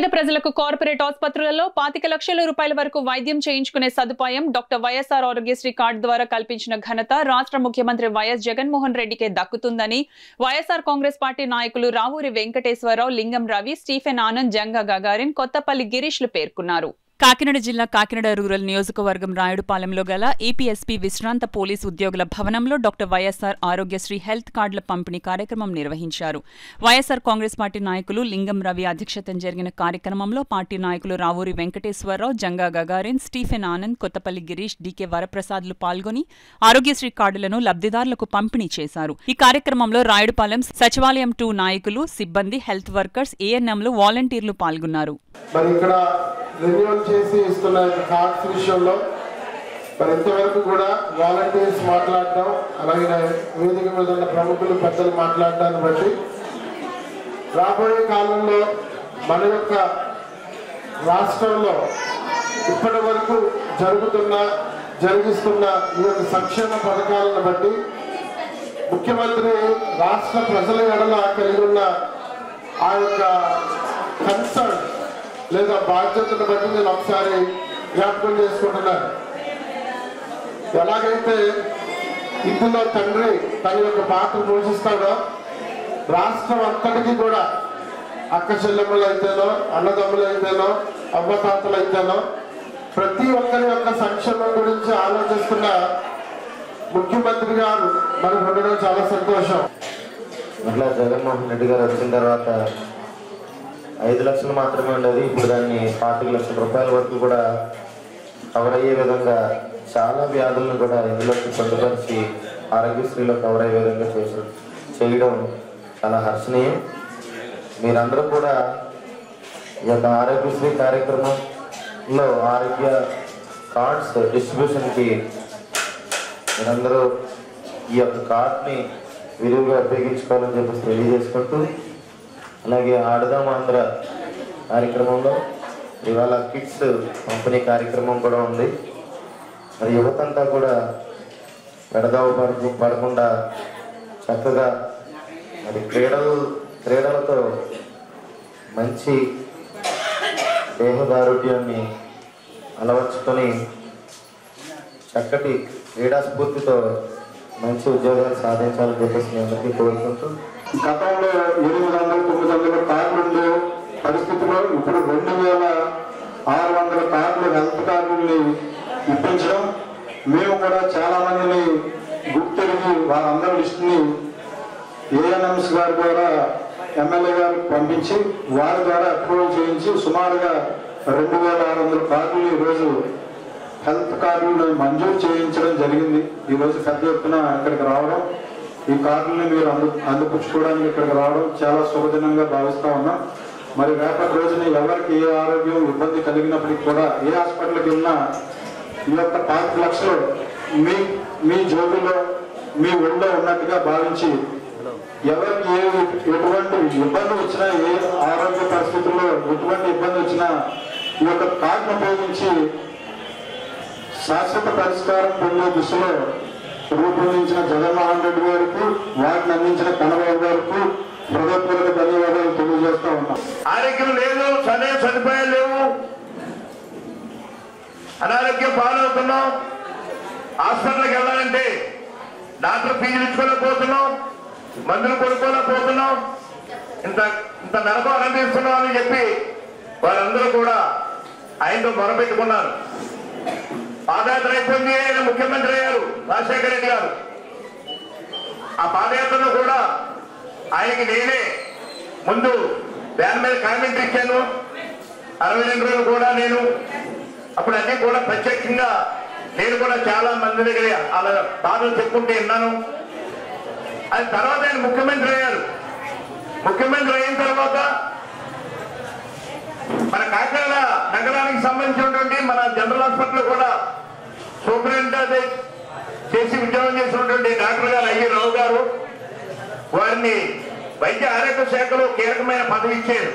పేద ప్రజలకు కార్పొరేట్ ఆసుపత్రులలో 25 లక్షల రూపాయల వరకు వైద్యం చేయించుకునే సదుపాయం డాక్టర్ వైఎస్ఆర్ ఆరోగ్యశ్రీ కార్డు ద్వారా కల్పించిన ఘనత రాష్ట్ర ముఖ్యమంత్రి వైఎస్ జగన్మోహన్ రెడ్డికే దక్కుతుందని వైఎస్ఆర్ కాంగ్రెస్ పార్టీ నాయకులు రావూరి వెంకటేశ్వరరావు, లింగం రవి, స్టీఫెన్ ఆనంద్, జంగా గగారిన్, కొత్తపల్లి గిరీష్లు పేర్కొన్నారు. కాకినాడ జిల్లా కాకినాడ రూరల్ నియోజకవర్గం రాయుడుపాలెంలో గల ఏపీఎస్పీ విశ్రాంత పోలీసు ఉద్యోగుల భవనంలో డాక్టర్ వైఎస్ఆర్ ఆరోగ్యశ్రీ హెల్త్ కార్డుల పంపిణీ కార్యక్రమం నిర్వహించారు. వైఎస్ఆర్ కాంగ్రెస్ పార్టీ నాయకులు లింగం రవి అధ్యక్షతన జరిగిన కార్యక్రమంలో పార్టీ నాయకులు Ravuri Venkateswararao, Janga Gagarin, Stephen Anand, Kothapalli Girish, DK వరప్రసాద్లు పాల్గొని ఆరోగ్యశ్రీ కార్డులను లబ్ధిదారులకు పంపిణీ చేశారు. ఈ కార్యక్రమంలో రాయుడుపాలెం సచివాలయం 2 నాయకులు, సిబ్బంది, హెల్త్ వర్కర్స్, ఏఎన్ఎంలు, వాలంటీర్లు పాల్గొన్నారు. చేసి ఇస్తున్న కార్డ్స్ విషయంలో మరి ఇంతవరకు కూడా వాలంటీర్స్ మాట్లాడటం, అలాగే వేదిక మీద ఉన్న ప్రముఖులు, పెద్దలు మాట్లాడటాన్ని బట్టి రాబోయే కాలంలో మన యొక్క రాష్ట్రంలో ఇప్పటి వరకు జరిగిస్తున్న ఈ యొక్క సంక్షేమ పథకాలను బట్టి ముఖ్యమంత్రి రాష్ట్ర ప్రజల ఎడల కలిగి ఉన్న ఆ యొక్క కన్సర్న్ లేదా బాధ్యతను బట్టి నేను ఒకసారి జ్ఞాపకం చేసుకుంటున్నాను. ఎలాగైతే ఇందులో తండ్రి తన యొక్క పాత్ర పోషిస్తాడో రాష్ట్రం అంతటికీ కూడా అక్క చెల్లెమ్మలు అయితేనో, అన్నదమ్ములు అయితేనో, అమ్మతాతలు అయితేనో ప్రతి ఒక్కరి యొక్క సంక్షేమం గురించి ఆలోచిస్తున్న ముఖ్యమంత్రి గారు మనకు ఉండడం చాలా సంతోషం. అట్లా జగన్మోహన్ రెడ్డి గారు వచ్చిన తర్వాత 5 లక్షలు మాత్రమే ఉండేది. ఇప్పుడు దాన్ని 25 లక్షల రూపాయల వరకు కూడా కవర్ అయ్యే విధంగా చాలా వ్యాధులను కూడా ఇందులోకి పొందుపరిచి ఆరోగ్యశ్రీలో కవర్ అయ్యే విధంగా చేయడం చాలా హర్షణీయం. మీరందరూ కూడా ఈ యొక్క ఆరోగ్యశ్రీ కార్యక్రమంలో ఆరోగ్య కార్డ్స్ డిస్ట్రిబ్యూషన్కి మీరందరూ ఈ యొక్క కార్డ్ని విరివిగా ఉపయోగించుకోవాలని చెప్పేసి తెలియజేసుకుంటూ, అలాగే ఆడదాం ఆంధ్ర కార్యక్రమంలో ఇవాళ కిట్స్ పంపిణీ కార్యక్రమం కూడా ఉంది. మరి యువతంతా కూడా పడకుండా చక్కగా మరి క్రీడలతో మంచి దేహదారుఢ్యాన్ని అలవర్చుకొని చక్కటి క్రీడా స్ఫూర్తితో మంచి ఉద్యోగాలు సాధించాలని చెప్పేసి నేను అందరికీ కోరుకుంటూ, గతంలో 800-900 కార్డులు పరిస్థితిలో ఇప్పుడు 2600 కార్డులు హెల్త్ కార్డుల్ని ఇప్పించడం, మేము కూడా చాలా మందిని గుర్తిరిగి వారందరి లిస్టుని ఏఎన్ఎంస్ గారు ద్వారా ఎమ్మెల్యే గారికి పంపించి వారి ద్వారా అప్రూవల్ చేయించి సుమారుగా 2600 కార్డులు ఈరోజు హెల్త్ కార్డులను మంజూరు చేయించడం జరిగింది. ఈరోజు పెద్ద ఎత్తున ఇక్కడికి రావడం, ఈ కార్డుల్ని మీరు అందిపుచ్చుకోవడానికి ఇక్కడికి రావడం చాలా శుభదినంగా భావిస్తూ ఉన్నాం. మరి రేపటి రోజున ఎవరికి ఏ ఆరోగ్యం ఇబ్బంది కలిగినప్పటికీ కూడా ఏ హాస్పిటల్కి వెళ్ళినా ఈ యొక్క 25 లక్షలు మీ జోబులో, మీ ఒళ్ళో ఉన్నట్టుగా భావించి ఎవరికి ఎటువంటి ఇబ్బంది వచ్చినా, ఏ ఆరోగ్య పరిస్థితుల్లో ఎటువంటి ఇబ్బంది వచ్చినా ఈ యొక్క కార్డును ఉపయోగించి శాశ్వత పరిష్కారం పొందే దిశలో రూపొందించిన జగన్మోహన్ రెడ్డి గారికి, వాటిని అందించిన కన్నబాబు గారికి హృదయపూర్వక ధన్యవాదాలు తెలియజేస్తా ఉన్నాం. ఆరోగ్యం లేదు, సదుపాయాలు లేవు, అనారోగ్యం పాలవుతున్నాం. హాస్పిటల్కి వెళ్ళాలంటే డాక్టర్ ఫీజులు ఇచ్చుకోలేకపోతున్నాం, మందులు కొనుక్కోలేకపోతున్నాం, ఇంత నరకం అనుభవిస్తున్నాం అని చెప్పి వారందరూ కూడా ఆయనతో మొరపెట్టుకున్నారు. పాదయాత్ర అయిపోయింది, ఆయన ముఖ్యమంత్రి అయ్యారు రాజశేఖర రెడ్డి గారు. ఆ పాదయాత్రలో కూడా ఆయనకి నేనే ముందు దాని మీద కామెంట్ ఇచ్చాను. 62 రోజులు కూడా నేను అప్పుడు అన్నీ కూడా ప్రత్యేకంగా నేను కూడా చాలా మంది దగ్గర అలా బాధలు చెప్పుకుంటూ విన్నాను. అది తర్వాత ఆయన ముఖ్యమంత్రి అయ్యారు. ముఖ్యమంత్రి అయిన తర్వాత మన కాకినాడ నగరానికి సంబంధించినటువంటి మన జనరల్ హాస్పిటల్ కూడా సూపరింటెండెంట్ చేసి ఉద్యోగం చేసినటువంటి డాక్టర్ గారు అయ్యి రావు గారు వారిని వైద్య ఆరోగ్య శాఖలో కీలకమైన పదవి ఇచ్చారు.